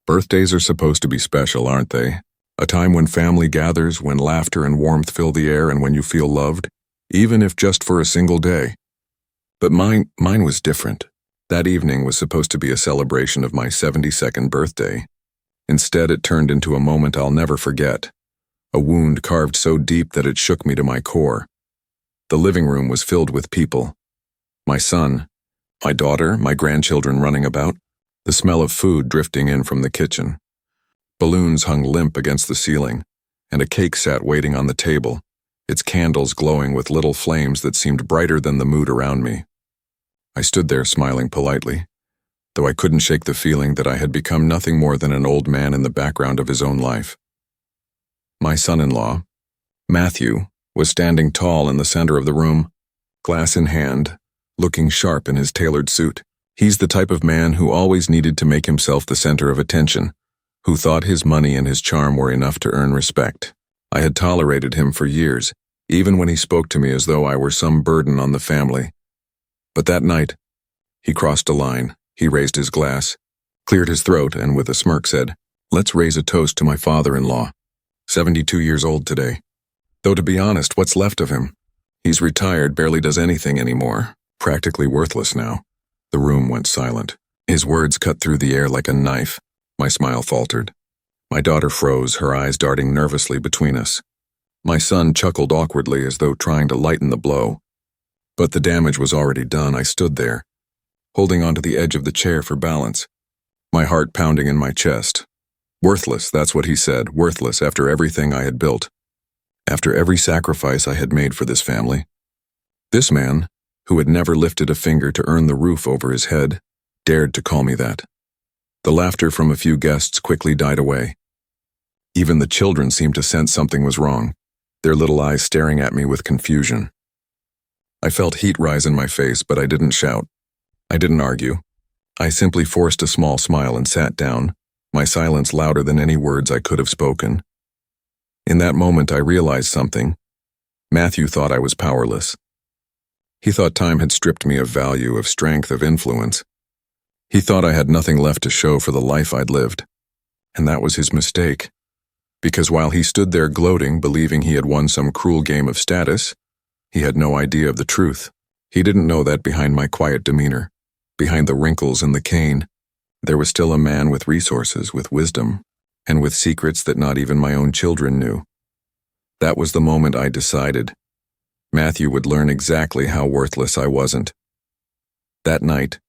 Birthdays are supposed to be special, aren't they? A time when family gathers, when laughter and warmth fill the air, and when you feel loved, even if just for a single day. But mine was different. That evening was supposed to be a celebration of my 72nd birthday. Instead, it turned into a moment I'll never forget. A wound carved so deep that it shook me to my core. The living room was filled with people. My son, my daughter, my grandchildren running about, the smell of food drifting in from the kitchen. Balloons hung limp against the ceiling, and a cake sat waiting on the table, its candles glowing with little flames that seemed brighter than the mood around me. I stood there smiling politely, though I couldn't shake the feeling that I had become nothing more than an old man in the background of his own life. My son-in-law, Matthew, was standing tall in the center of the room, glass in hand, looking sharp in his tailored suit. He's the type of man who always needed to make himself the center of attention, who thought his money and his charm were enough to earn respect. I had tolerated him for years, even when he spoke to me as though I were some burden on the family. But that night, he crossed a line. He raised his glass, cleared his throat, and with a smirk said, "Let's raise a toast to my father-in-law, 72 years old today. Though to be honest, what's left of him? He's retired, barely does anything anymore, practically worthless now." The room went silent. His words cut through the air like a knife. My smile faltered. My daughter froze, her eyes darting nervously between us. My son chuckled awkwardly as though trying to lighten the blow. But the damage was already done. I stood there, holding onto the edge of the chair for balance, my heart pounding in my chest. Worthless, that's what he said, worthless after everything I had built, after every sacrifice I had made for this family. This man, who had never lifted a finger to earn the roof over his head, dared to call me that. The laughter from a few guests quickly died away. Even the children seemed to sense something was wrong, their little eyes staring at me with confusion. I felt heat rise in my face, but I didn't shout. I didn't argue. I simply forced a small smile and sat down, my silence louder than any words I could have spoken. In that moment, I realized something. Matthew thought I was powerless. He thought time had stripped me of value, of strength, of influence. He thought I had nothing left to show for the life I'd lived. And that was his mistake. Because while he stood there gloating, believing he had won some cruel game of status, he had no idea of the truth. He didn't know that behind my quiet demeanor, behind the wrinkles and the cane, there was still a man with resources, with wisdom, and with secrets that not even my own children knew. That was the moment I decided. Matthew would learn exactly how worthless I wasn't. That night,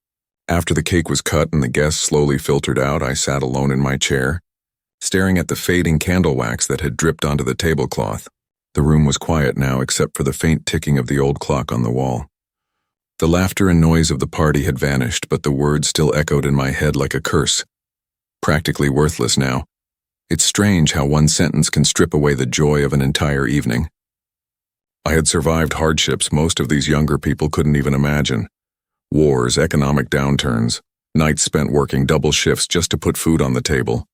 after the cake was cut and the guests slowly filtered out, I sat alone in my chair, staring at the fading candle wax that had dripped onto the tablecloth. The room was quiet now except for the faint ticking of the old clock on the wall. The laughter and noise of the party had vanished, but the words still echoed in my head like a curse. Practically worthless now. It's strange how one sentence can strip away the joy of an entire evening. I had survived hardships most of these younger people couldn't even imagine. Wars, economic downturns, nights spent working double shifts just to put food on the table.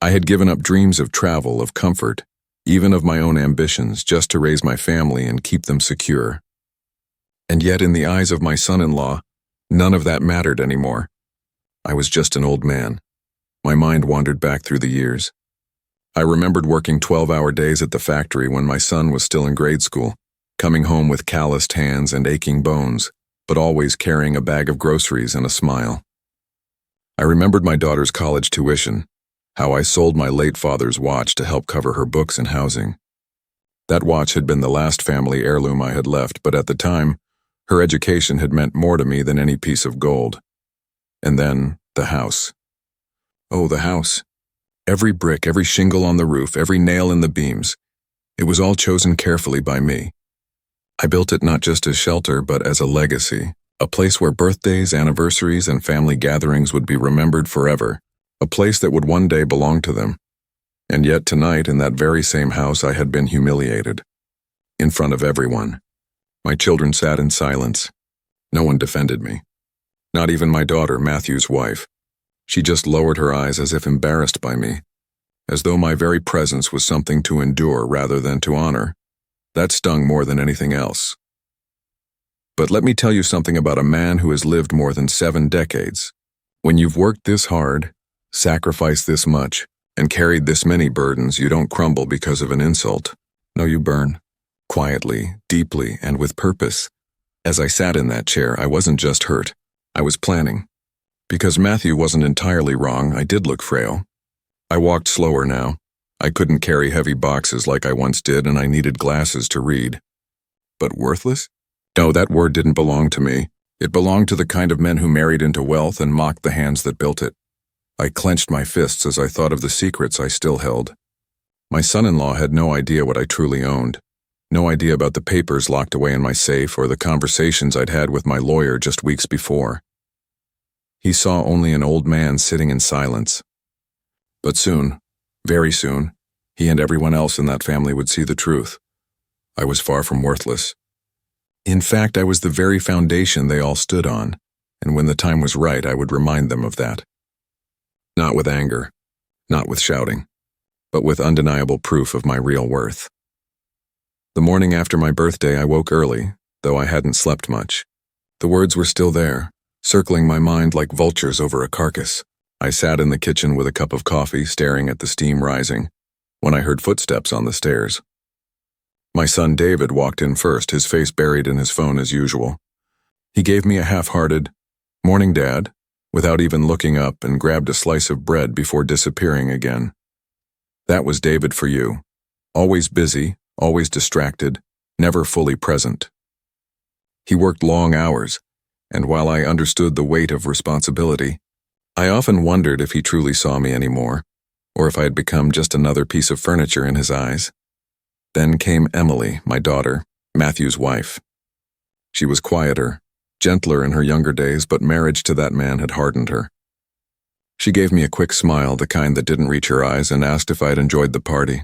I had given up dreams of travel, of comfort, even of my own ambitions, just to raise my family and keep them secure. And yet, in the eyes of my son-in-law, none of that mattered anymore. I was just an old man. My mind wandered back through the years. I remembered working 12-hour days at the factory when my son was still in grade school, coming home with calloused hands and aching bones, but always carrying a bag of groceries and a smile. I remembered my daughter's college tuition, how I sold my late father's watch to help cover her books and housing. That watch had been the last family heirloom I had left, but at the time, her education had meant more to me than any piece of gold. And then, the house. Oh, the house. Every brick, every shingle on the roof, every nail in the beams. It was all chosen carefully by me. I built it not just as shelter, but as a legacy, a place where birthdays, anniversaries, and family gatherings would be remembered forever, a place that would one day belong to them. And yet tonight, in that very same house, I had been humiliated. In front of everyone. My children sat in silence. No one defended me. Not even my daughter, Matthew's wife. She just lowered her eyes as if embarrassed by me, as though my very presence was something to endure rather than to honor. That stung more than anything else. But let me tell you something about a man who has lived more than 7 decades. When you've worked this hard, sacrificed this much, and carried this many burdens, you don't crumble because of an insult. No, you burn. Quietly, deeply, and with purpose. As I sat in that chair, I wasn't just hurt. I was planning. Because Matthew wasn't entirely wrong, I did look frail. I walked slower now. I couldn't carry heavy boxes like I once did, and I needed glasses to read. But worthless? No, that word didn't belong to me. It belonged to the kind of men who married into wealth and mocked the hands that built it. I clenched my fists as I thought of the secrets I still held. My son-in-law had no idea what I truly owned. No idea about the papers locked away in my safe or the conversations I'd had with my lawyer just weeks before. He saw only an old man sitting in silence. But soon, very soon, he and everyone else in that family would see the truth. I was far from worthless. In fact, I was the very foundation they all stood on, and when the time was right, I would remind them of that. Not with anger, not with shouting, but with undeniable proof of my real worth. The morning after my birthday, I woke early, though I hadn't slept much. The words were still there, circling my mind like vultures over a carcass. I sat in the kitchen with a cup of coffee, staring at the steam rising, when I heard footsteps on the stairs. My son David walked in first, his face buried in his phone as usual. He gave me a half-hearted, "Morning, Dad," without even looking up, and grabbed a slice of bread before disappearing again. That was David for you. Always busy, always distracted, never fully present. He worked long hours, and while I understood the weight of responsibility, I often wondered if he truly saw me anymore, or if I had become just another piece of furniture in his eyes. Then came Emily, my daughter, Matthew's wife. She was quieter, gentler in her younger days, but marriage to that man had hardened her. She gave me a quick smile, the kind that didn't reach her eyes, and asked if I'd enjoyed the party.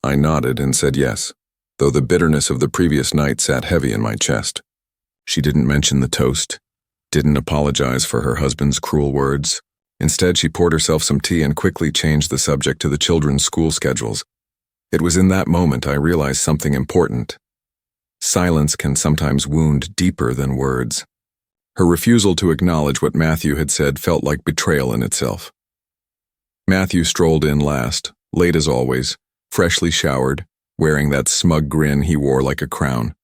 I nodded and said yes, though the bitterness of the previous night sat heavy in my chest. She didn't mention the toast, didn't apologize for her husband's cruel words. Instead, she poured herself some tea and quickly changed the subject to the children's school schedules. It was in that moment I realized something important. Silence can sometimes wound deeper than words. Her refusal to acknowledge what Matthew had said felt like betrayal in itself. Matthew strolled in last, late as always, freshly showered, wearing that smug grin he wore like a crown.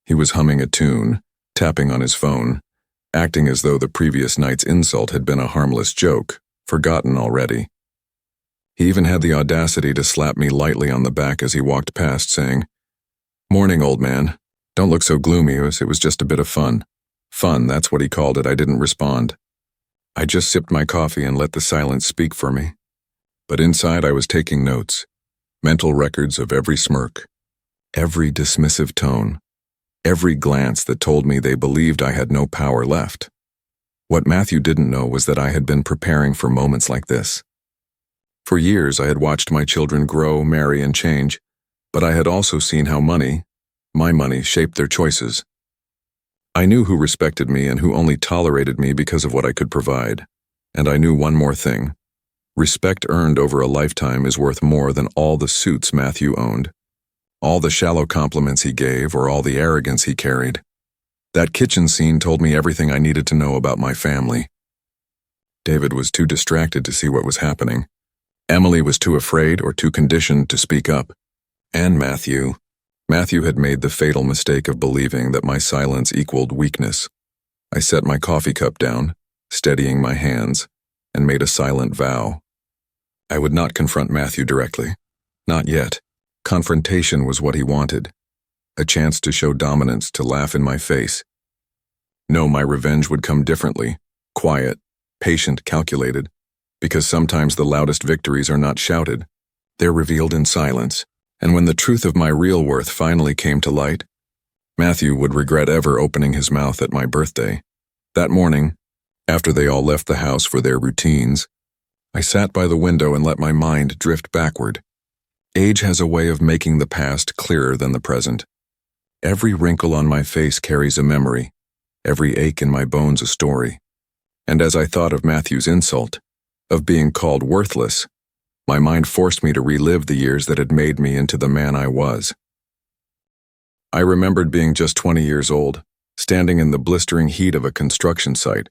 He was humming a tune, tapping on his phone, acting as though the previous night's insult had been a harmless joke, forgotten already. He even had the audacity to slap me lightly on the back as he walked past, saying, "Morning, old man. Don't look so gloomy, it was just a bit of fun." Fun, that's what he called it. I didn't respond. I just sipped my coffee and let the silence speak for me. But inside I was taking notes, mental records of every smirk, every dismissive tone, every glance that told me they believed I had no power left. What Matthew didn't know was that I had been preparing for moments like this. For years I had watched my children grow, marry, and change, but I had also seen how money, my money, shaped their choices. I knew who respected me and who only tolerated me because of what I could provide. And I knew one more thing. Respect earned over a lifetime is worth more than all the suits Matthew owned, all the shallow compliments he gave, or all the arrogance he carried. That kitchen scene told me everything I needed to know about my family. David was too distracted to see what was happening. Emily was too afraid or too conditioned to speak up. And Matthew had made the fatal mistake of believing that my silence equaled weakness. I set my coffee cup down, steadying my hands, and made a silent vow. I would not confront Matthew directly. Not yet. Confrontation was what he wanted. A chance to show dominance, to laugh in my face. No, my revenge would come differently, quiet, patient, calculated, because sometimes the loudest victories are not shouted. They're revealed in silence. And when the truth of my real worth finally came to light, Matthew would regret ever opening his mouth at my birthday. That morning, after they all left the house for their routines, I sat by the window and let my mind drift backward. Age has a way of making the past clearer than the present. Every wrinkle on my face carries a memory, every ache in my bones a story. And as I thought of Matthew's insult, of being called worthless, my mind forced me to relive the years that had made me into the man I was. I remembered being just 20 years old, standing in the blistering heat of a construction site,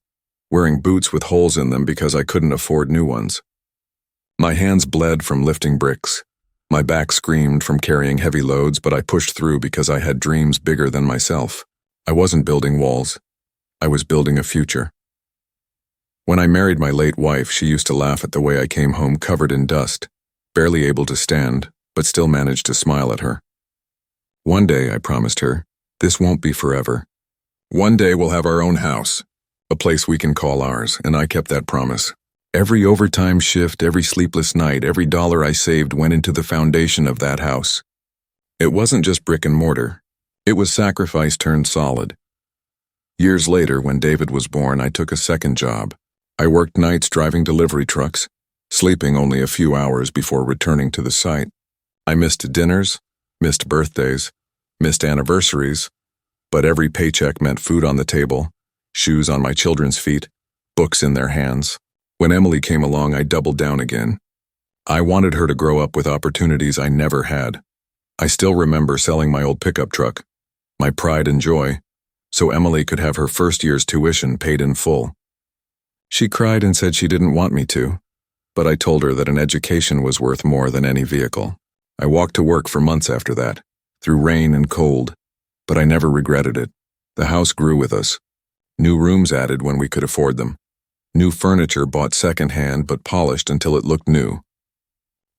wearing boots with holes in them because I couldn't afford new ones. My hands bled from lifting bricks. My back screamed from carrying heavy loads, but I pushed through because I had dreams bigger than myself. I wasn't building walls. I was building a future. When I married my late wife, she used to laugh at the way I came home covered in dust, barely able to stand, but still managed to smile at her. One day, I promised her, this won't be forever. One day we'll have our own house, a place we can call ours, and I kept that promise. Every overtime shift, every sleepless night, every dollar I saved went into the foundation of that house. It wasn't just brick and mortar. It was sacrifice turned solid. Years later, when David was born, I took a second job. I worked nights driving delivery trucks, sleeping only a few hours before returning to the site. I missed dinners, missed birthdays, missed anniversaries, but every paycheck meant food on the table, shoes on my children's feet, books in their hands. When Emily came along, I doubled down again. I wanted her to grow up with opportunities I never had. I still remember selling my old pickup truck, my pride and joy, so Emily could have her first year's tuition paid in full. She cried and said she didn't want me to, but I told her that an education was worth more than any vehicle. I walked to work for months after that, through rain and cold, but I never regretted it. The house grew with us. New rooms added when we could afford them. New furniture bought secondhand but polished until it looked new.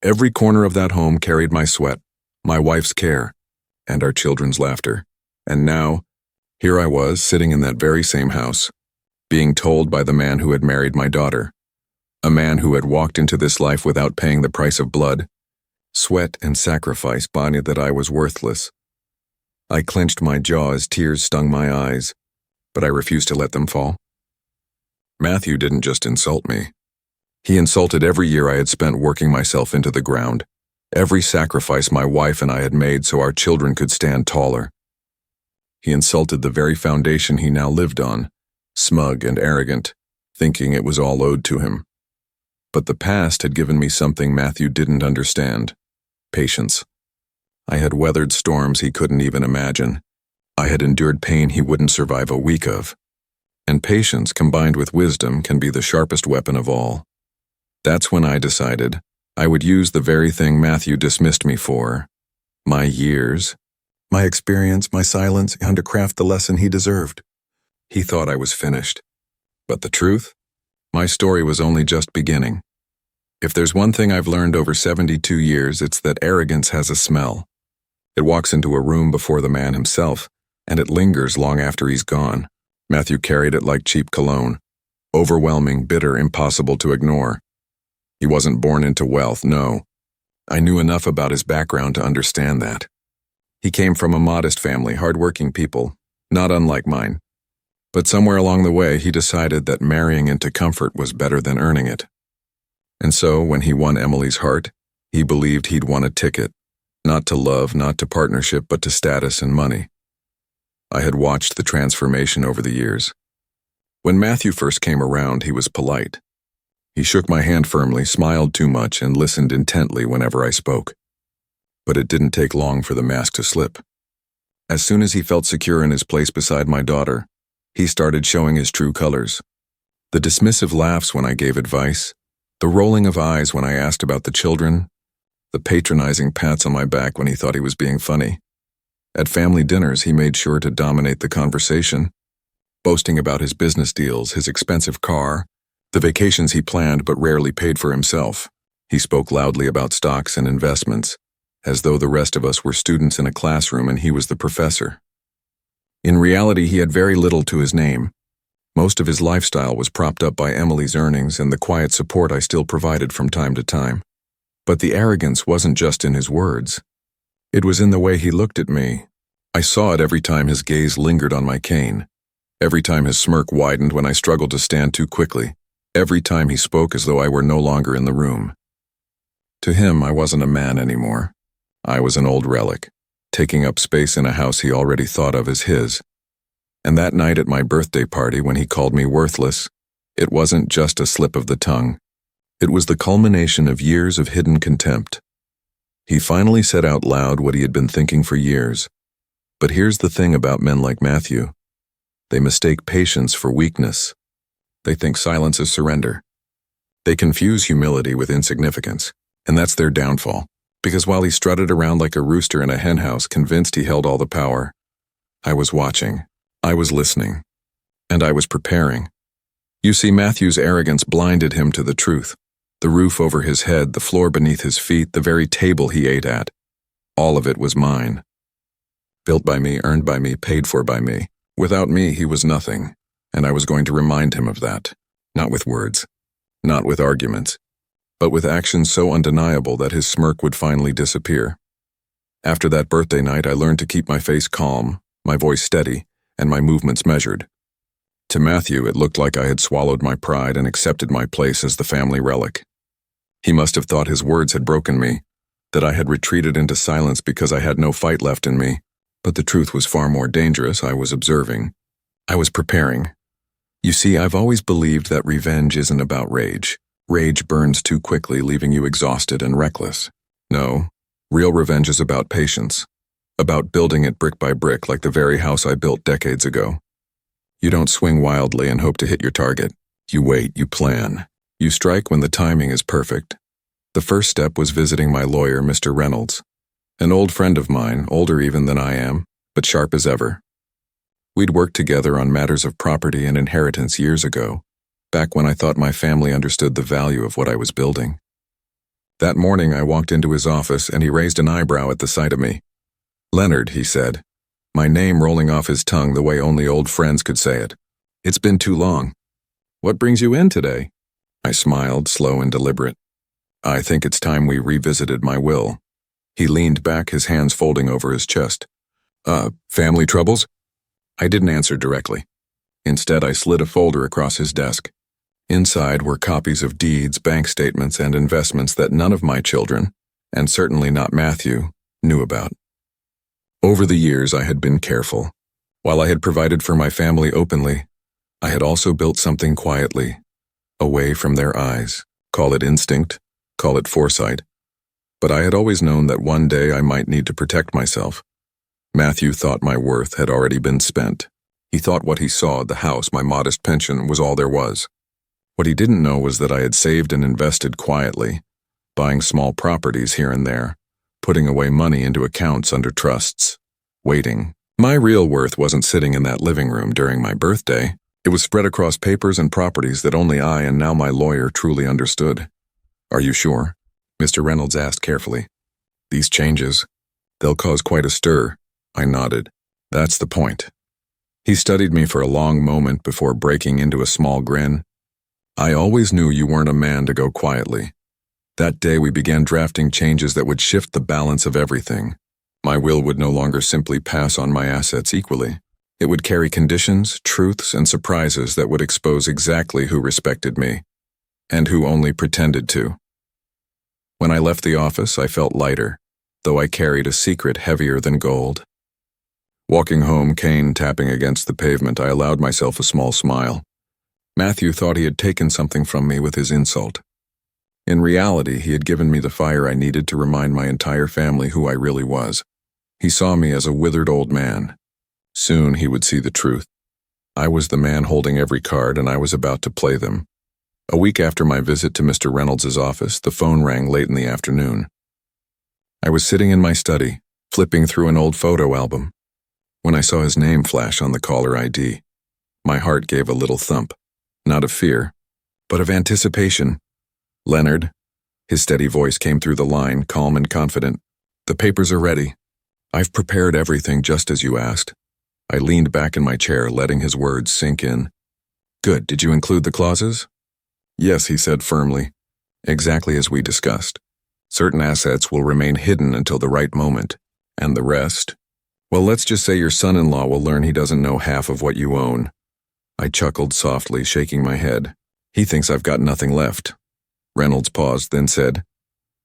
Every corner of that home carried my sweat, my wife's care, and our children's laughter. And now, here I was, sitting in that very same house, being told by the man who had married my daughter, a man who had walked into this life without paying the price of blood, sweat and sacrifice, Bonnie, that I was worthless. I clenched my jaw as tears stung my eyes, but I refused to let them fall. Matthew didn't just insult me. He insulted every year I had spent working myself into the ground, every sacrifice my wife and I had made so our children could stand taller. He insulted the very foundation he now lived on, smug and arrogant, thinking it was all owed to him. But the past had given me something Matthew didn't understand: patience. I had weathered storms he couldn't even imagine. I had endured pain he wouldn't survive a week of. And patience combined with wisdom can be the sharpest weapon of all. That's when I decided I would use the very thing Matthew dismissed me for: my years, my experience, my silence, and to craft the lesson he deserved. He thought I was finished. But the truth? My story was only just beginning. If there's one thing I've learned over 72 years, it's that arrogance has a smell. It walks into a room before the man himself, and it lingers long after he's gone. Matthew carried it like cheap cologne. Overwhelming, bitter, impossible to ignore. He wasn't born into wealth, no. I knew enough about his background to understand that. He came from a modest family, hard-working people, not unlike mine. But somewhere along the way, he decided that marrying into comfort was better than earning it. And so, when he won Emily's heart, he believed he'd won a ticket, not to love, not to partnership, but to status and money. I had watched the transformation over the years. When Matthew first came around, he was polite. He shook my hand firmly, smiled too much, and listened intently whenever I spoke. But it didn't take long for the mask to slip. As soon as he felt secure in his place beside my daughter, he started showing his true colors. The dismissive laughs when I gave advice, the rolling of eyes when I asked about the children, the patronizing pats on my back when he thought he was being funny. At family dinners, he made sure to dominate the conversation, boasting about his business deals, his expensive car, the vacations he planned but rarely paid for himself. He spoke loudly about stocks and investments, as though the rest of us were students in a classroom and he was the professor. In reality, he had very little to his name. Most of his lifestyle was propped up by Emily's earnings and the quiet support I still provided from time to time. But the arrogance wasn't just in his words. It was in the way he looked at me. I saw it every time his gaze lingered on my cane, every time his smirk widened when I struggled to stand too quickly, every time he spoke as though I were no longer in the room. To him, I wasn't a man anymore. I was an old relic, taking up space in a house he already thought of as his. And that night at my birthday party, when he called me worthless, it wasn't just a slip of the tongue. It was the culmination of years of hidden contempt. He finally said out loud what he had been thinking for years. But here's the thing about men like Matthew. They mistake patience for weakness. They think silence is surrender. They confuse humility with insignificance, and that's their downfall. Because while he strutted around like a rooster in a henhouse, convinced he held all the power, I was watching, I was listening, and I was preparing. You see, Matthew's arrogance blinded him to the truth. The roof over his head, the floor beneath his feet, the very table he ate at. All of it was mine. Built by me, earned by me, paid for by me. Without me, he was nothing, and I was going to remind him of that. Not with words, not with arguments, but with actions so undeniable that his smirk would finally disappear. After that birthday night, I learned to keep my face calm, my voice steady, and my movements measured. To Matthew, it looked like I had swallowed my pride and accepted my place as the family relic. He must have thought his words had broken me, that I had retreated into silence because I had no fight left in me. But the truth was far more dangerous. I was observing. I was preparing. You see, I've always believed that revenge isn't about rage. Rage burns too quickly, leaving you exhausted and reckless. No, real revenge is about patience, about building it brick by brick like the very house I built decades ago. You don't swing wildly and hope to hit your target. You wait, you plan. You strike when the timing is perfect. The first step was visiting my lawyer, Mr. Reynolds. An old friend of mine, older even than I am, but sharp as ever. We'd worked together on matters of property and inheritance years ago, back when I thought my family understood the value of what I was building. That morning I walked into his office and he raised an eyebrow at the sight of me. "Leonard," he said, my name rolling off his tongue the way only old friends could say it. "It's been too long. What brings you in today?" I smiled, slow and deliberate. "I think it's time we revisited my will." He leaned back, his hands folding over his chest. Family troubles?" I didn't answer directly. Instead, I slid a folder across his desk. Inside were copies of deeds, bank statements, and investments that none of my children, and certainly not Matthew, knew about. Over the years, I had been careful. While I had provided for my family openly, I had also built something quietly, away from their eyes. Call it instinct, call it foresight. But I had always known that one day I might need to protect myself. Matthew thought my worth had already been spent. He thought what he saw, the house, my modest pension, was all there was. What he didn't know was that I had saved and invested quietly, buying small properties here and there, putting away money into accounts under trusts, waiting. My real worth wasn't sitting in that living room during my birthday. It was spread across papers and properties that only I and now my lawyer truly understood. "Are you sure?" Mr. Reynolds asked carefully. "These changes, they'll cause quite a stir." I nodded. "That's the point." He studied me for a long moment before breaking into a small grin. "I always knew you weren't a man to go quietly. That day we began drafting changes that would shift the balance of everything. My will would no longer simply pass on my assets equally. It would carry conditions, truths, and surprises that would expose exactly who respected me, and who only pretended to." When I left the office, I felt lighter, though I carried a secret heavier than gold. Walking home, cane tapping against the pavement, I allowed myself a small smile. Matthew thought he had taken something from me with his insult. In reality, he had given me the fire I needed to remind my entire family who I really was. He saw me as a withered old man. Soon he would see the truth. I was the man holding every card, and I was about to play them. A week after my visit to Mr. Reynolds' office, the phone rang late in the afternoon. I was sitting in my study, flipping through an old photo album, when I saw his name flash on the caller ID. My heart gave a little thump, not of fear, but of anticipation. "Leonard," his steady voice came through the line, calm and confident. "The papers are ready. I've prepared everything just as you asked." I leaned back in my chair, letting his words sink in. "Good. Did you include the clauses?" "Yes," he said firmly. "Exactly as we discussed. Certain assets will remain hidden until the right moment, and the rest? Well, let's just say your son-in-law will learn he doesn't know half of what you own." I chuckled softly, shaking my head. "He thinks I've got nothing left." Reynolds paused, then said,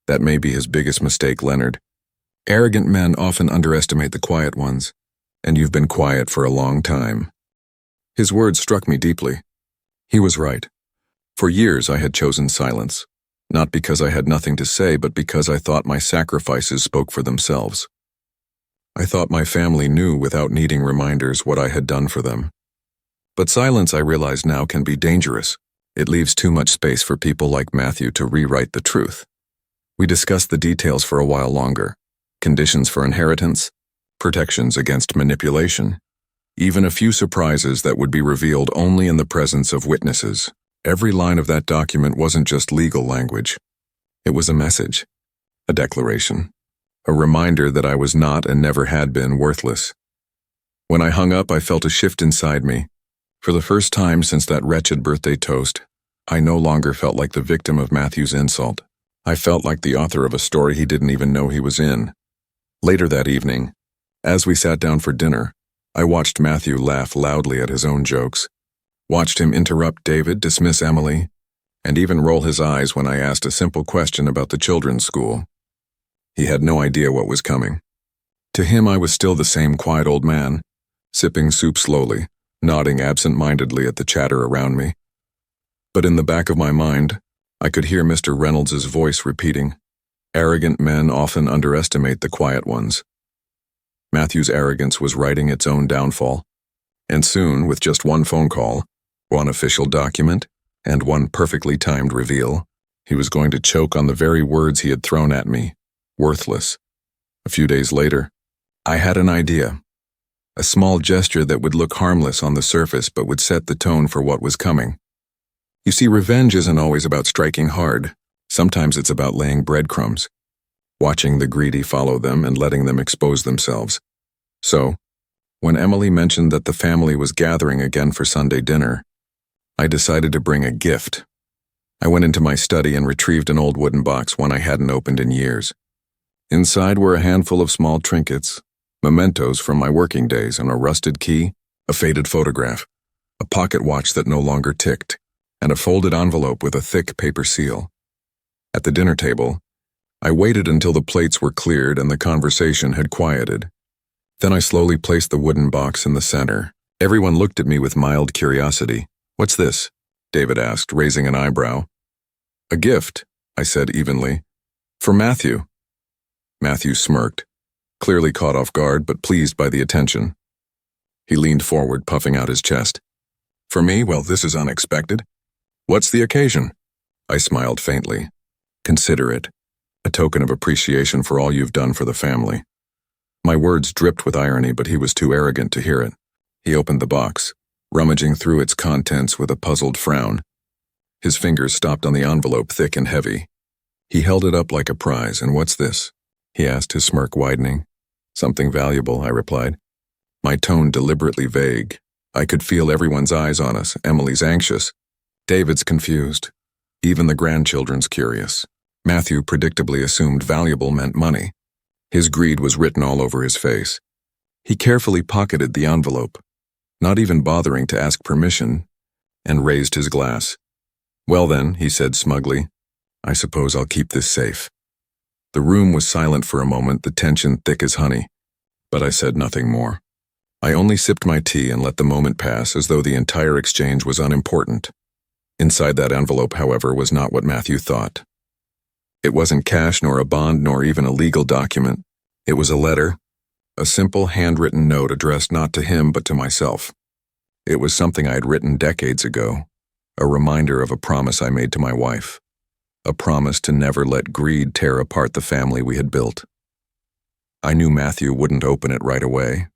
"That may be his biggest mistake, Leonard. Arrogant men often underestimate the quiet ones, and you've been quiet for a long time." His words struck me deeply. He was right. For years I had chosen silence, not because I had nothing to say, but because I thought my sacrifices spoke for themselves. I thought my family knew without needing reminders what I had done for them. But silence, I realize now, can be dangerous. It leaves too much space for people like Matthew to rewrite the truth. We discussed the details for a while longer. Conditions for inheritance, protections against manipulation, even a few surprises that would be revealed only in the presence of witnesses. Every line of that document wasn't just legal language. It was a message, a declaration, a reminder that I was not and never had been worthless. When I hung up, I felt a shift inside me. For the first time since that wretched birthday toast, I no longer felt like the victim of Matthew's insult. I felt like the author of a story he didn't even know he was in. Later that evening, as we sat down for dinner, I watched Matthew laugh loudly at his own jokes, watched him interrupt David, dismiss Emily, and even roll his eyes when I asked a simple question about the children's school. He had no idea what was coming. To him, I was still the same quiet old man, sipping soup slowly, nodding absent-mindedly at the chatter around me. But in the back of my mind, I could hear Mr. Reynolds's voice repeating, "Arrogant men often underestimate the quiet ones." Matthew's arrogance was writing its own downfall, and soon, with just one phone call, one official document, and one perfectly timed reveal, he was going to choke on the very words he had thrown at me, worthless. A few days later, I had an idea. A small gesture that would look harmless on the surface but would set the tone for what was coming. You see, revenge isn't always about striking hard. Sometimes it's about laying breadcrumbs, watching the greedy follow them and letting them expose themselves. So, when Emily mentioned that the family was gathering again for Sunday dinner, I decided to bring a gift. I went into my study and retrieved an old wooden box, one I hadn't opened in years. Inside were a handful of small trinkets, mementos from my working days, and a rusted key, a faded photograph, a pocket watch that no longer ticked, and a folded envelope with a thick paper seal. At the dinner table, I waited until the plates were cleared and the conversation had quieted. Then I slowly placed the wooden box in the center. Everyone looked at me with mild curiosity. "What's this?" David asked, raising an eyebrow. "A gift," I said evenly. "For Matthew." Matthew smirked, clearly caught off guard but pleased by the attention. He leaned forward, puffing out his chest. "For me? Well, this is unexpected. What's the occasion?" I smiled faintly. "Consider it a token of appreciation for all you've done for the family." My words dripped with irony, but he was too arrogant to hear it. He opened the box, rummaging through its contents with a puzzled frown. His fingers stopped on the envelope, thick and heavy. He held it up like a prize. "And what's this?" he asked, his smirk widening. "Something valuable," I replied, my tone deliberately vague. I could feel everyone's eyes on us. Emily's anxious, David's confused, even the grandchildren's curious. Matthew predictably assumed valuable meant money. His greed was written all over his face. He carefully pocketed the envelope, not even bothering to ask permission, and raised his glass. "Well then," he said smugly, "I suppose I'll keep this safe." The room was silent for a moment, the tension thick as honey, but I said nothing more. I only sipped my tea and let the moment pass as though the entire exchange was unimportant. Inside that envelope, however, was not what Matthew thought. It wasn't cash, nor a bond, nor even a legal document. It was a letter, a simple handwritten note addressed not to him but to myself. It was something I had written decades ago, a reminder of a promise I made to my wife, a promise to never let greed tear apart the family we had built. I knew Matthew wouldn't open it right away.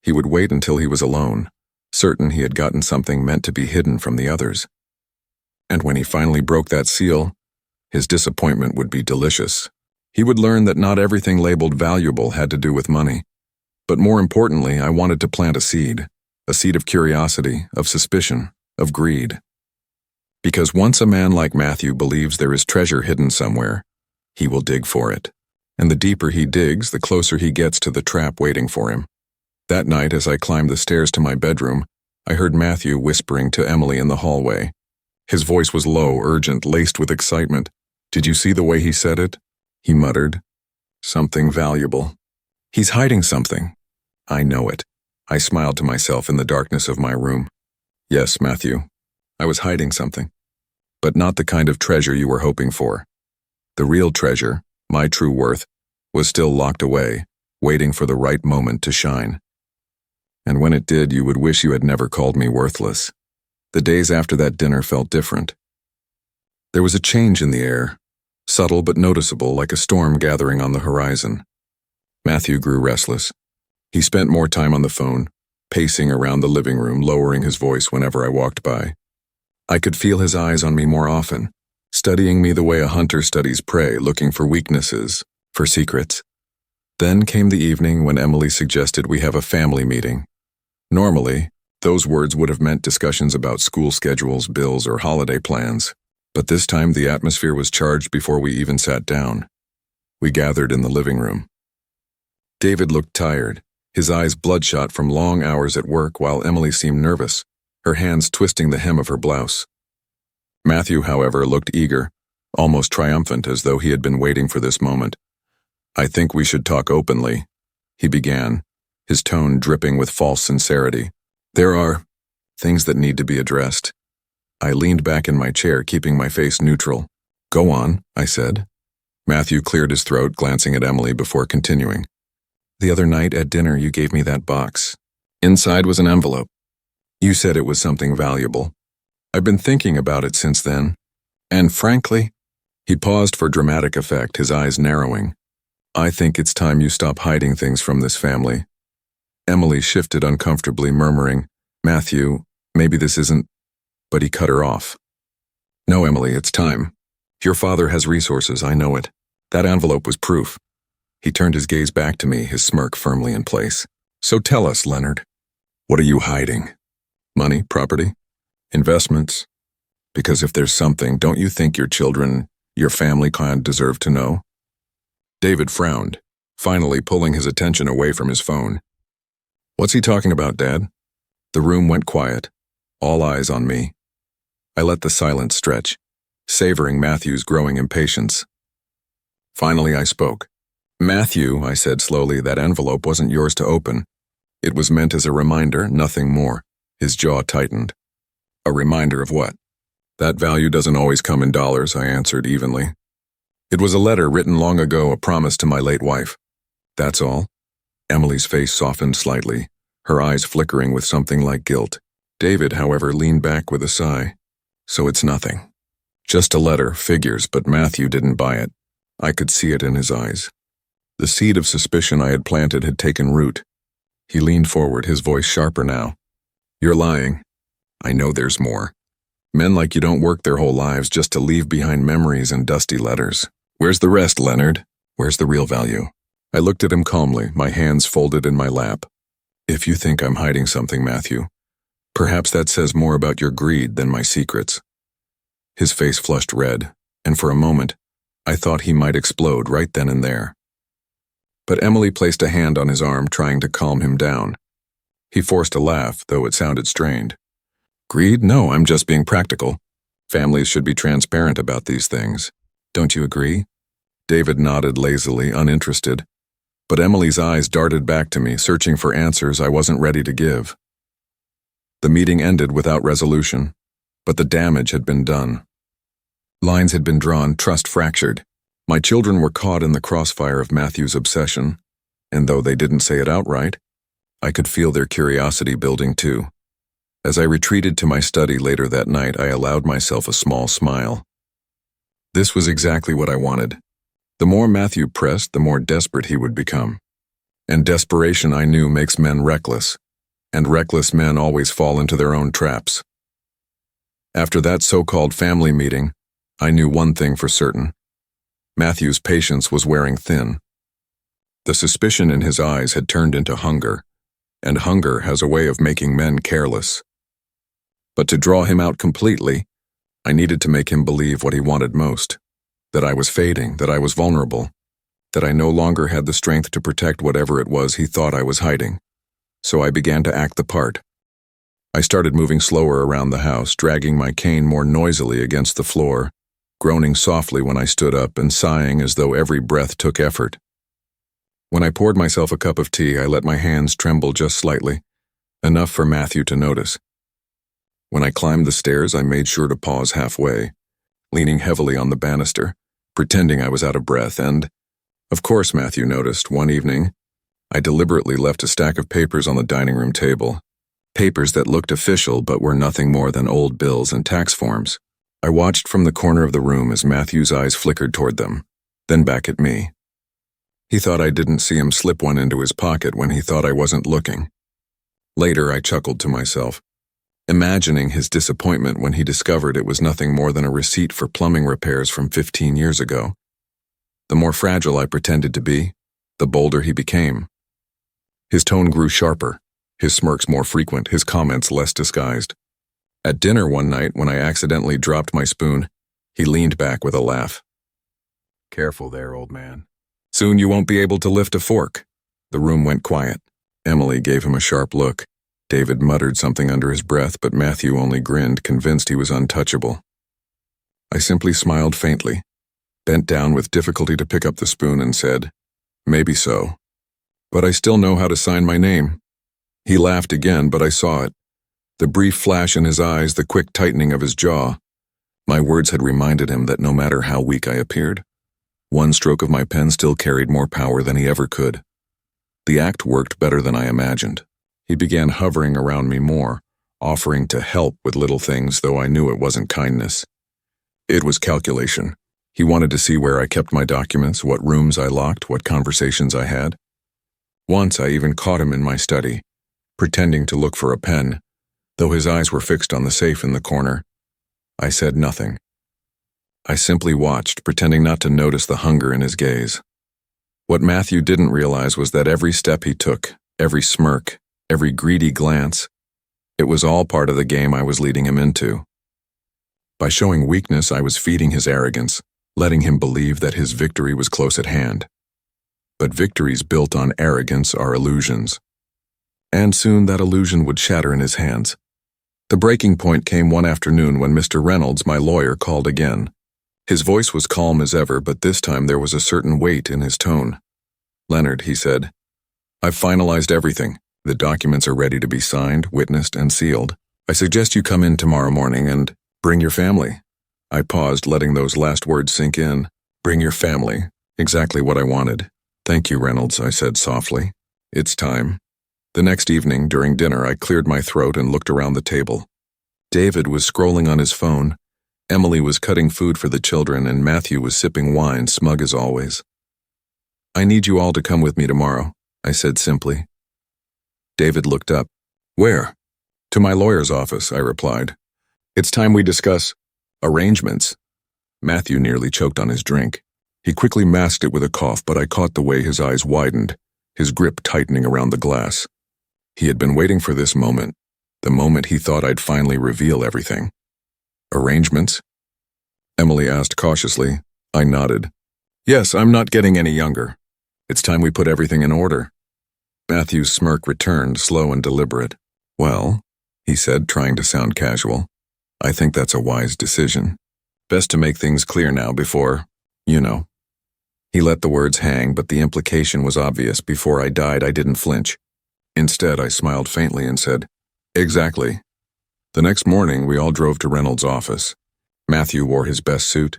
He would wait until he was alone, certain he had gotten something meant to be hidden from the others. And when he finally broke that seal, his disappointment would be delicious. He would learn that not everything labeled valuable had to do with money. But more importantly, I wanted to plant a seed of curiosity, of suspicion, of greed. Because once a man like Matthew believes there is treasure hidden somewhere, he will dig for it. And the deeper he digs, the closer he gets to the trap waiting for him. That night, as I climbed the stairs to my bedroom, I heard Matthew whispering to Emily in the hallway. His voice was low, urgent, laced with excitement. "Did you see the way he said it?" he muttered. "Something valuable. He's hiding something." "I know it." I smiled to myself in the darkness of my room. "Yes, Matthew, I was hiding something. But not the kind of treasure you were hoping for. The real treasure, my true worth, was still locked away, waiting for the right moment to shine." and when it did, you would wish you had never called me worthless. The days after that dinner felt different. There was a change in the air, subtle but noticeable, like a storm gathering on the horizon. Matthew grew restless. He spent more time on the phone, pacing around the living room, lowering his voice whenever I walked by. I could feel his eyes on me more often, studying me the way a hunter studies prey, looking for weaknesses, for secrets. Then came the evening when Emily suggested we have a family meeting. Normally, those words would have meant discussions about school schedules, bills, or holiday plans, but this time the atmosphere was charged before we even sat down. We gathered in the living room. David looked tired, his eyes bloodshot from long hours at work, while Emily seemed nervous, her hands twisting the hem of her blouse. Matthew, however, looked eager, almost triumphant, as though he had been waiting for this moment. "I think we should talk openly," he began, his tone dripping with false sincerity. "There are things that need to be addressed." I leaned back in my chair, keeping my face neutral. "Go on," I said. Matthew cleared his throat, glancing at Emily before continuing. "The other night at dinner you gave me that box. Inside was an envelope. You said it was something valuable. I've been thinking about it since then, and frankly—" He paused for dramatic effect, his eyes narrowing. "I think it's time you stop hiding things from this family." Emily shifted uncomfortably, murmuring, "Matthew, maybe this isn't—" But he cut her off. "No, Emily, it's time. Your father has resources, I know it. That envelope was proof." He turned his gaze back to me, his smirk firmly in place. "So tell us, Leonard. What are you hiding? Money, property, investments? Because if there's something, don't you think your children, your family kind deserve to know?" David frowned, finally pulling his attention away from his phone. "What's he talking about, Dad?" The room went quiet, all eyes on me. I let the silence stretch, savoring Matthew's growing impatience. Finally, I spoke. "Matthew," I said slowly, "that envelope wasn't yours to open. It was meant as a reminder, nothing more." His jaw tightened. "A reminder of what?" "That value doesn't always come in dollars," I answered evenly. "It was a letter written long ago, a promise to my late wife. That's all." Emily's face softened slightly, her eyes flickering with something like guilt. David, however, leaned back with a sigh. "So it's nothing. Just a letter, figures, but Matthew didn't buy it. I could see it in his eyes. The seed of suspicion I had planted had taken root." He leaned forward, his voice sharper now. "You're lying. I know there's more. Men like you don't work their whole lives just to leave behind memories and dusty letters. Where's the rest, Leonard? Where's the real value?" I looked at him calmly, my hands folded in my lap. "If you think I'm hiding something, Matthew, perhaps that says more about your greed than my secrets." His face flushed red, and for a moment, I thought he might explode right then and there. But Emily placed a hand on his arm, trying to calm him down. He forced a laugh, though it sounded strained. "Greed? No, I'm just being practical. Families should be transparent about these things. Don't you agree?" David nodded lazily, uninterested. But Emily's eyes darted back to me, searching for answers I wasn't ready to give. The meeting ended without resolution, but the damage had been done. Lines had been drawn, trust fractured. My children were caught in the crossfire of Matthew's obsession, and though they didn't say it outright, I could feel their curiosity building too. As I retreated to my study later that night, I allowed myself a small smile. This was exactly what I wanted. The more Matthew pressed, the more desperate he would become. And desperation, I knew, makes men reckless, and reckless men always fall into their own traps. After that so-called family meeting, I knew one thing for certain. Matthew's patience was wearing thin. The suspicion in his eyes had turned into hunger, and hunger has a way of making men careless. But to draw him out completely, I needed to make him believe what he wanted most, that I was fading, that I was vulnerable, that I no longer had the strength to protect whatever it was he thought I was hiding. So I began to act the part. I started moving slower around the house, dragging my cane more noisily against the floor, groaning softly when I stood up and sighing as though every breath took effort. When I poured myself a cup of tea, I let my hands tremble just slightly, enough for Matthew to notice. When I climbed the stairs, I made sure to pause halfway, leaning heavily on the banister, pretending I was out of breath, and, of course, Matthew noticed one evening, I deliberately left a stack of papers on the dining room table. Papers that looked official but were nothing more than old bills and tax forms. I watched from the corner of the room as Matthew's eyes flickered toward them, then back at me. He thought I didn't see him slip one into his pocket when he thought I wasn't looking. Later, I chuckled to myself, imagining his disappointment when he discovered it was nothing more than a receipt for plumbing repairs from 15 years ago. The more fragile I pretended to be, the bolder he became. His tone grew sharper, his smirks more frequent, his comments less disguised. At dinner one night, when I accidentally dropped my spoon, he leaned back with a laugh. "Careful there, old man. Soon you won't be able to lift a fork." The room went quiet. Emily gave him a sharp look. David muttered something under his breath, but Matthew only grinned, convinced he was untouchable. I simply smiled faintly, bent down with difficulty to pick up the spoon and said, "Maybe so. But I still know how to sign my name." He laughed again, but I saw it. The brief flash in his eyes, the quick tightening of his jaw. My words had reminded him that no matter how weak I appeared, one stroke of my pen still carried more power than he ever could. The act worked better than I imagined. He began hovering around me more, offering to help with little things, though I knew it wasn't kindness. It was calculation. He wanted to see where I kept my documents, what rooms I locked, what conversations I had. Once I even caught him in my study, pretending to look for a pen, though his eyes were fixed on the safe in the corner. I said nothing. I simply watched, pretending not to notice the hunger in his gaze. What Matthew didn't realize was that every step he took, every smirk, every greedy glance, it was all part of the game I was leading him into. By showing weakness, I was feeding his arrogance, letting him believe that his victory was close at hand. But victories built on arrogance are illusions. And soon that illusion would shatter in his hands. The breaking point came one afternoon when Mr. Reynolds, my lawyer, called again. His voice was calm as ever, but this time there was a certain weight in his tone. "Leonard," he said, "I've finalized everything. The documents are ready to be signed, witnessed, and sealed. I suggest you come in tomorrow morning and bring your family." I paused, letting those last words sink in. Bring your family. Exactly what I wanted. "Thank you, Reynolds," I said softly. "It's time." The next evening, during dinner, I cleared my throat and looked around the table. David was scrolling on his phone. Emily was cutting food for the children, and Matthew was sipping wine, smug as always. "I need you all to come with me tomorrow," I said simply. David looked up. "Where?" "To my lawyer's office," I replied. "It's time we discuss arrangements." Matthew nearly choked on his drink. He quickly masked it with a cough, but I caught the way his eyes widened, his grip tightening around the glass. He had been waiting for this moment, the moment he thought I'd finally reveal everything. "Arrangements?" Emily asked cautiously. I nodded. "Yes, I'm not getting any younger. It's time we put everything in order." Matthew's smirk returned, slow and deliberate. "Well," he said, trying to sound casual, "I think that's a wise decision. Best to make things clear now before, you know." He let the words hang, but the implication was obvious. Before I died, I didn't flinch. Instead, I smiled faintly and said, "Exactly." The next morning, we all drove to Reynolds' office. Matthew wore his best suit.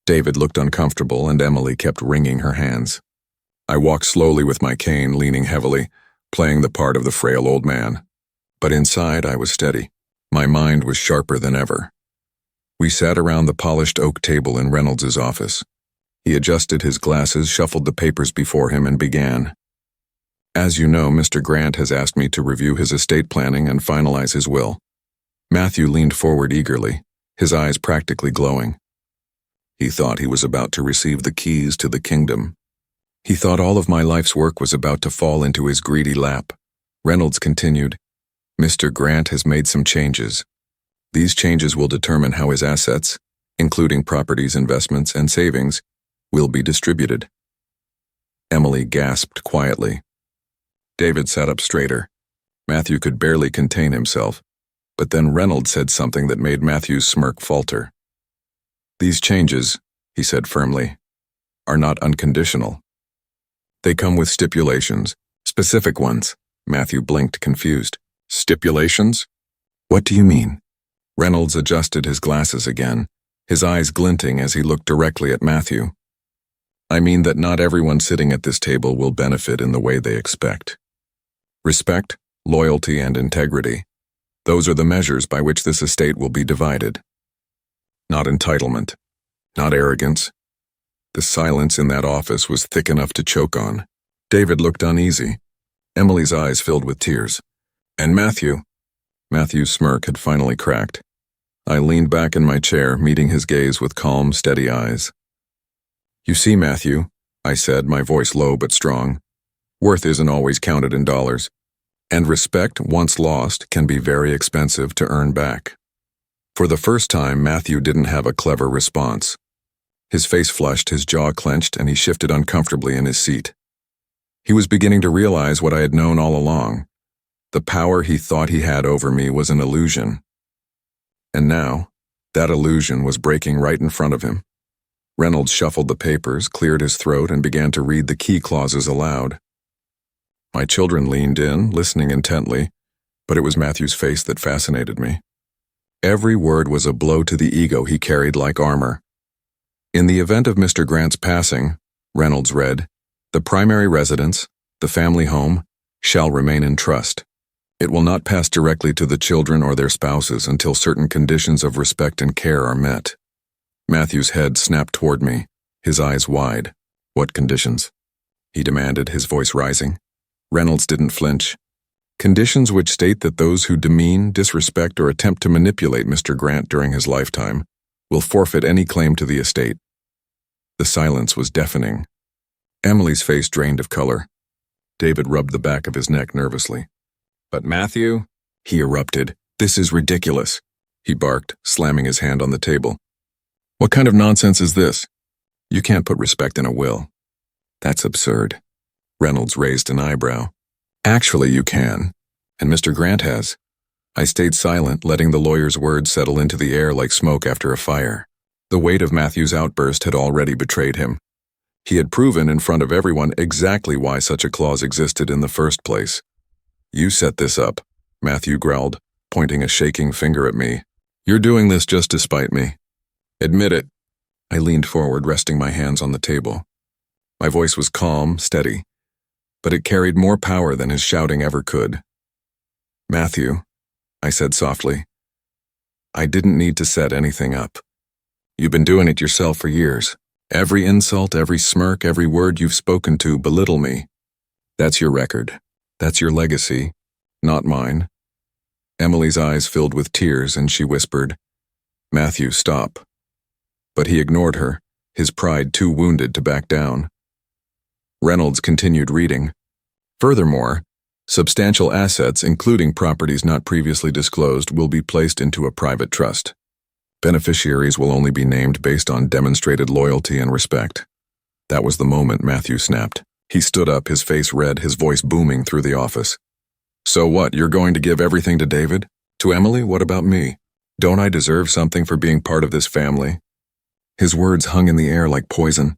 David looked uncomfortable, and Emily kept wringing her hands. I walked slowly with my cane, leaning heavily, playing the part of the frail old man. But inside, I was steady. My mind was sharper than ever. We sat around the polished oak table in Reynolds' office. He adjusted his glasses, shuffled the papers before him, and began. "As you know, Mr. Grant has asked me to review his estate planning and finalize his will." Matthew leaned forward eagerly, his eyes practically glowing. He thought he was about to receive the keys to the kingdom. He thought all of my life's work was about to fall into his greedy lap. Reynolds continued, "Mr. Grant has made some changes. These changes will determine how his assets, including properties, investments, and savings, will be distributed." Emily gasped quietly. David sat up straighter. Matthew could barely contain himself. But then Reynolds said something that made Matthew's smirk falter. "These changes," he said firmly, "are not unconditional. They come with stipulations, specific ones." Matthew blinked, confused. "Stipulations? What do you mean?" Reynolds adjusted his glasses again, his eyes glinting as he looked directly at Matthew. I mean that not everyone sitting at this table will benefit in the way they expect. Respect, loyalty, and integrity. Those are the measures by which this estate will be divided. Not entitlement. Not arrogance. The silence in that office was thick enough to choke on. David looked uneasy. Emily's eyes filled with tears. And Matthew? Matthew's smirk had finally cracked. I leaned back in my chair, meeting his gaze with calm, steady eyes. You see, Matthew, I said, my voice low but strong, worth isn't always counted in dollars, and respect, once lost, can be very expensive to earn back. For the first time, Matthew didn't have a clever response. His face flushed, his jaw clenched, and he shifted uncomfortably in his seat. He was beginning to realize what I had known all along. The power he thought he had over me was an illusion. And now, that illusion was breaking right in front of him. Reynolds shuffled the papers, cleared his throat, and began to read the key clauses aloud. My children leaned in, listening intently, but it was Matthew's face that fascinated me. Every word was a blow to the ego he carried like armor. In the event of Mr. Grant's passing, Reynolds read, the primary residence, the family home, shall remain in trust. It will not pass directly to the children or their spouses until certain conditions of respect and care are met. Matthew's head snapped toward me, his eyes wide. What conditions? He demanded, his voice rising. Reynolds didn't flinch. Conditions which state that those who demean, disrespect, or attempt to manipulate Mr. Grant during his lifetime will forfeit any claim to the estate. The silence was deafening. Emily's face drained of color. David rubbed the back of his neck nervously. But Matthew, he erupted, this is ridiculous, he barked, slamming his hand on the table. What kind of nonsense is this? You can't put respect in a will. That's absurd. Reynolds raised an eyebrow. Actually, you can, and Mr. Grant has. I stayed silent, letting the lawyer's words settle into the air like smoke after a fire. The weight of Matthew's outburst had already betrayed him. He had proven in front of everyone exactly why such a clause existed in the first place. You set this up, Matthew growled, pointing a shaking finger at me. You're doing this just to spite me. Admit it. I leaned forward, resting my hands on the table. My voice was calm, steady, but it carried more power than his shouting ever could. Matthew, I said softly, I didn't need to set anything up. You've been doing it yourself for years. Every insult, every smirk, every word you've spoken to belittle me. That's your record. That's your legacy, not mine. Emily's eyes filled with tears and she whispered, Matthew, stop. But he ignored her, his pride too wounded to back down. Reynolds continued reading. Furthermore, substantial assets, including properties not previously disclosed, will be placed into a private trust. Beneficiaries will only be named based on demonstrated loyalty and respect. That was the moment Matthew snapped. He stood up, his face red, his voice booming through the office. So what, you're going to give everything to David? To Emily? What about me? Don't I deserve something for being part of this family? His words hung in the air like poison.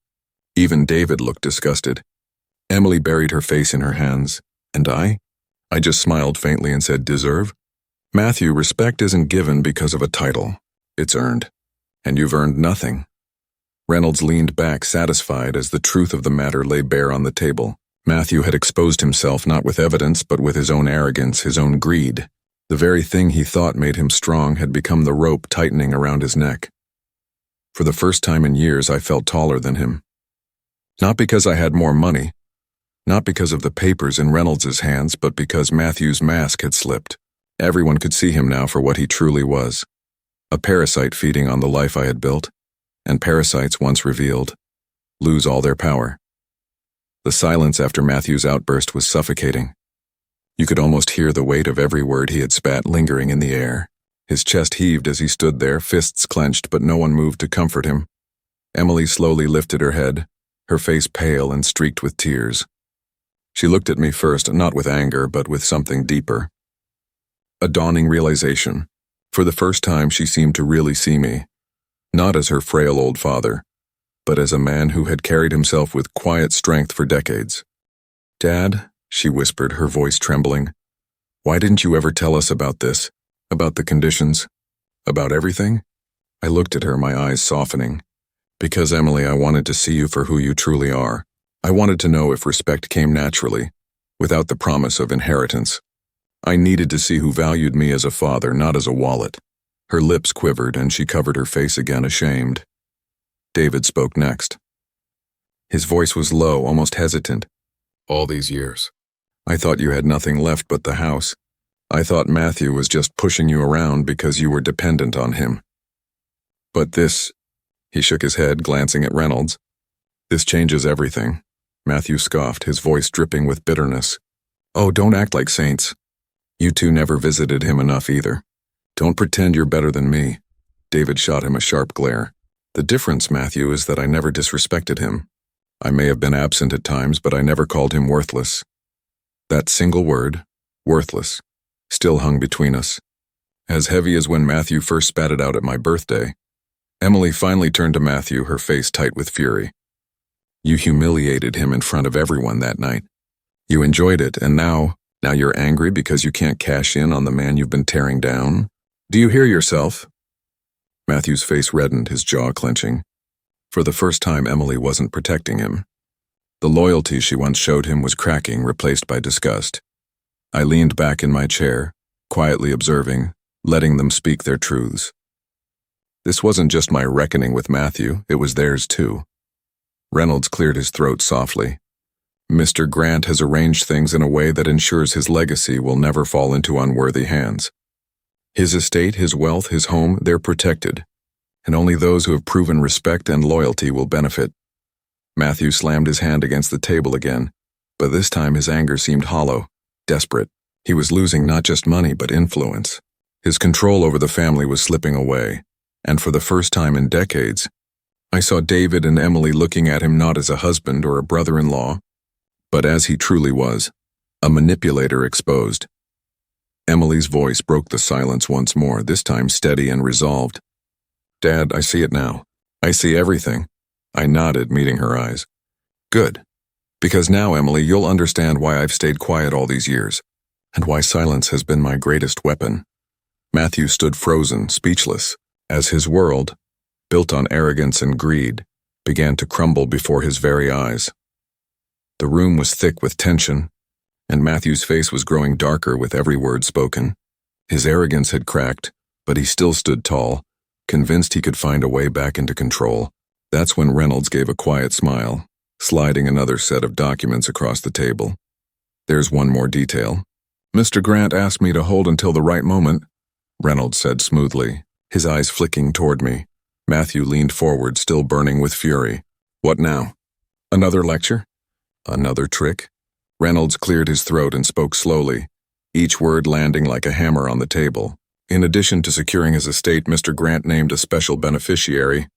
Even David looked disgusted. Emily buried her face in her hands. And I? I just smiled faintly and said, deserve? Matthew, respect isn't given because of a title. It's earned. And you've earned nothing. Reynolds leaned back, satisfied, as the truth of the matter lay bare on the table. Matthew had exposed himself not with evidence, but with his own arrogance, his own greed. The very thing he thought made him strong had become the rope tightening around his neck. For the first time in years, I felt taller than him. Not because I had more money, not because of the papers in Reynolds's hands, but because Matthew's mask had slipped. Everyone could see him now for what he truly was. A parasite feeding on the life I had built, and parasites, once revealed, lose all their power. The silence after Matthew's outburst was suffocating. You could almost hear the weight of every word he had spat lingering in the air. His chest heaved as he stood there, fists clenched, but no one moved to comfort him. Emily slowly lifted her head, her face pale and streaked with tears. She looked at me first, not with anger, but with something deeper. A dawning realization. For the first time, she seemed to really see me. Not as her frail old father, but as a man who had carried himself with quiet strength for decades. Dad, she whispered, her voice trembling, why didn't you ever tell us about this? About the conditions? About everything? I looked at her, my eyes softening. Because, Emily, I wanted to see you for who you truly are. I wanted to know if respect came naturally, without the promise of inheritance. I needed to see who valued me as a father, not as a wallet. Her lips quivered and she covered her face again, ashamed. David spoke next. His voice was low, almost hesitant. All these years, I thought you had nothing left but the house. I thought Matthew was just pushing you around because you were dependent on him. But this, he shook his head, glancing at Reynolds. This changes everything. Matthew scoffed, his voice dripping with bitterness. Oh, don't act like saints. You two never visited him enough either. Don't pretend you're better than me. David shot him a sharp glare. The difference, Matthew, is that I never disrespected him. I may have been absent at times, but I never called him worthless. That single word, worthless, still hung between us. As heavy as when Matthew first spat it out at my birthday. Emily finally turned to Matthew, her face tight with fury. You humiliated him in front of everyone that night. You enjoyed it, and now you're angry because you can't cash in on the man you've been tearing down? Do you hear yourself? Matthew's face reddened, his jaw clenching. For the first time, Emily wasn't protecting him. The loyalty she once showed him was cracking, replaced by disgust. I leaned back in my chair, quietly observing, letting them speak their truths. This wasn't just my reckoning with Matthew, it was theirs too. Reynolds cleared his throat softly. Mr. Grant has arranged things in a way that ensures his legacy will never fall into unworthy hands. His estate, his wealth, his home, they're protected, and only those who have proven respect and loyalty will benefit. Matthew slammed his hand against the table again, but this time his anger seemed hollow, desperate. He was losing not just money, but influence. His control over the family was slipping away, and for the first time in decades, I saw David and Emily looking at him not as a husband or a brother-in-law, but as he truly was, a manipulator exposed. Emily's voice broke the silence once more, this time steady and resolved. Dad, I see it now. I see everything. I nodded, meeting her eyes. Good. Because now, Emily, you'll understand why I've stayed quiet all these years, and why silence has been my greatest weapon. Matthew stood frozen, speechless, as his world, built on arrogance and greed, began to crumble before his very eyes. The room was thick with tension, and Matthew's face was growing darker with every word spoken. His arrogance had cracked, but he still stood tall, convinced he could find a way back into control. That's when Reynolds gave a quiet smile, sliding another set of documents across the table. There's one more detail. Mr. Grant asked me to hold until the right moment, Reynolds said smoothly, his eyes flicking toward me. Matthew leaned forward, still burning with fury. What now? Another lecture? Another trick? Reynolds cleared his throat and spoke slowly, each word landing like a hammer on the table. In addition to securing his estate, Mr. Grant named a special beneficiary,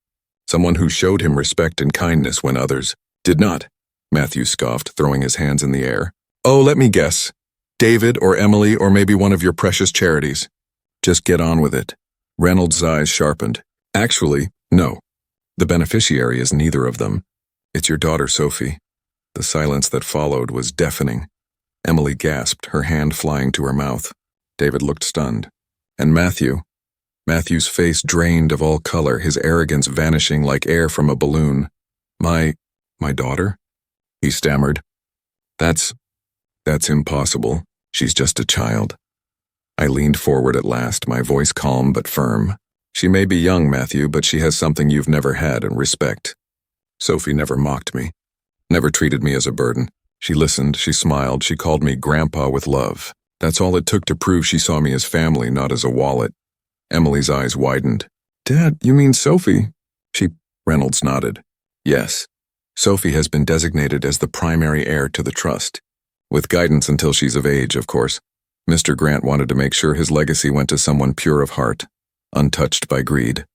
someone who showed him respect and kindness when others did not. Matthew scoffed, throwing his hands in the air. Oh, let me guess. David or Emily or maybe one of your precious charities. Just get on with it. Reynolds' eyes sharpened. Actually, no. The beneficiary is neither of them. It's your daughter, Sophie. The silence that followed was deafening. Emily gasped, her hand flying to her mouth. David looked stunned. And Matthew's face drained of all color, his arrogance vanishing like air from a balloon. My daughter? He stammered. That's impossible. She's just a child. I leaned forward at last, my voice calm but firm. She may be young, Matthew, but she has something you've never had, and respect. Sophie never mocked me. Never treated me as a burden. She listened, she smiled, she called me Grandpa with love. That's all it took to prove she saw me as family, not as a wallet. Emily's eyes widened. Dad, you mean Sophie? Reynolds nodded. Yes. Sophie has been designated as the primary heir to the trust. With guidance until she's of age, of course. Mr. Grant wanted to make sure his legacy went to someone pure of heart, untouched by greed.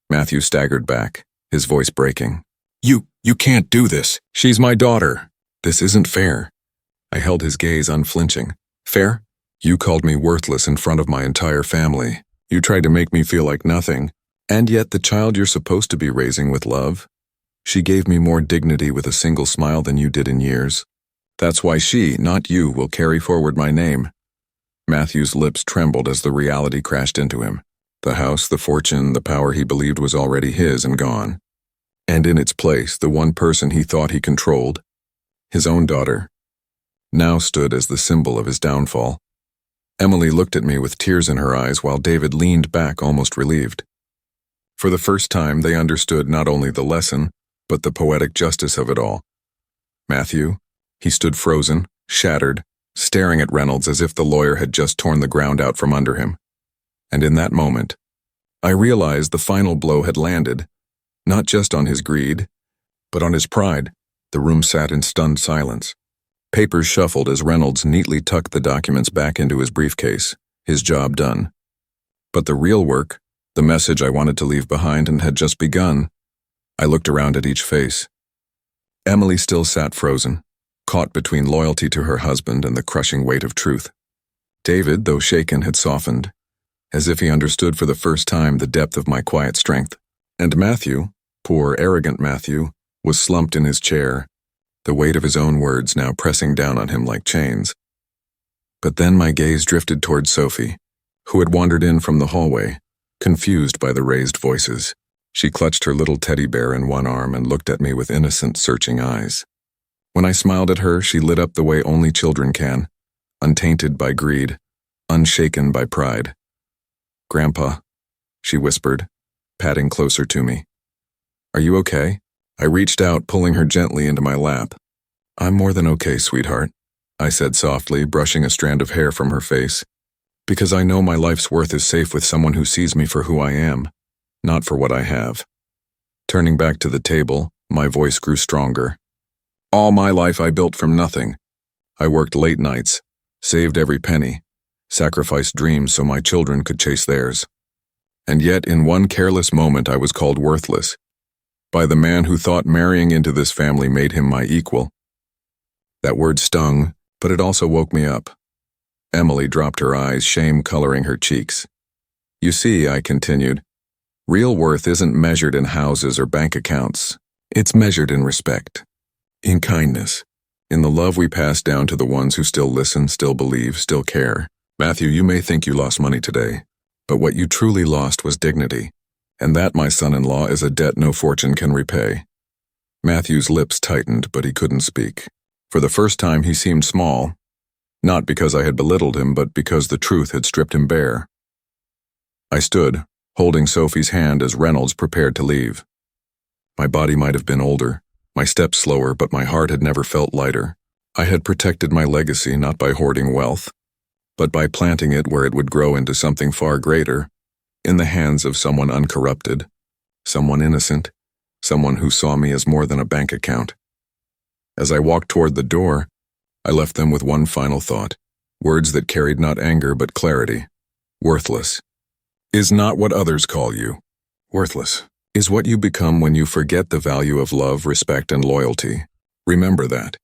Matthew staggered back, his voice breaking. You can't do this. She's my daughter. This isn't fair. I held his gaze unflinching. Fair? You called me worthless in front of my entire family. You tried to make me feel like nothing. And yet the child you're supposed to be raising with love, she gave me more dignity with a single smile than you did in years. That's why she, not you, will carry forward my name. Matthew's lips trembled as the reality crashed into him. The house, the fortune, the power he believed was already his and gone. And in its place, the one person he thought he controlled, his own daughter, now stood as the symbol of his downfall. Emily looked at me with tears in her eyes while David leaned back almost relieved. For the first time, they understood not only the lesson, but the poetic justice of it all. Matthew, he stood frozen, shattered, staring at Reynolds as if the lawyer had just torn the ground out from under him. And in that moment, I realized the final blow had landed, not just on his greed, but on his pride. The room sat in stunned silence. Papers shuffled as Reynolds neatly tucked the documents back into his briefcase, his job done. But the real work, the message I wanted to leave behind and had just begun, I looked around at each face. Emily still sat frozen, caught between loyalty to her husband and the crushing weight of truth. David, though shaken, had softened, as if he understood for the first time the depth of my quiet strength. And Matthew, poor, arrogant Matthew, was slumped in his chair, the weight of his own words now pressing down on him like chains. But then my gaze drifted toward Sophie, who had wandered in from the hallway, confused by the raised voices. She clutched her little teddy bear in one arm and looked at me with innocent, searching eyes. When I smiled at her, she lit up the way only children can, untainted by greed, unshaken by pride. "Grandpa," she whispered, patting closer to me. "Are you okay?" I reached out, pulling her gently into my lap. "I'm more than okay, sweetheart," I said softly, brushing a strand of hair from her face, "because I know my life's worth is safe with someone who sees me for who I am, not for what I have." Turning back to the table, my voice grew stronger. "All my life I built from nothing. I worked late nights, saved every penny, sacrificed dreams so my children could chase theirs. And yet in one careless moment I was called worthless, by the man who thought marrying into this family made him my equal." That word stung, but it also woke me up. Emily dropped her eyes, shame coloring her cheeks. "You see," I continued, "real worth isn't measured in houses or bank accounts. It's measured in respect, in kindness, in the love we pass down to the ones who still listen, still believe, still care. Matthew, you may think you lost money today, but what you truly lost was dignity. And that, my son-in-law, is a debt no fortune can repay." Matthew's lips tightened, but he couldn't speak. For the first time he seemed small, not because I had belittled him, but because the truth had stripped him bare. I stood, holding Sophie's hand as Reynolds prepared to leave. My body might have been older, my steps slower, but my heart had never felt lighter. I had protected my legacy not by hoarding wealth, but by planting it where it would grow into something far greater, in the hands of someone uncorrupted, someone innocent, someone who saw me as more than a bank account. As I walked toward the door, I left them with one final thought, words that carried not anger but clarity. Worthless is not what others call you. Worthless is what you become when you forget the value of love, respect, and loyalty. Remember that.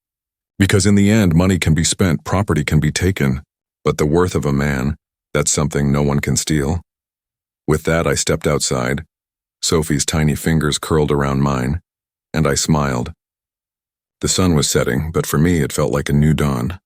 Because in the end, money can be spent, property can be taken, but the worth of a man, that's something no one can steal. With that, I stepped outside. Sophie's tiny fingers curled around mine, and I smiled. The sun was setting, but for me it felt like a new dawn.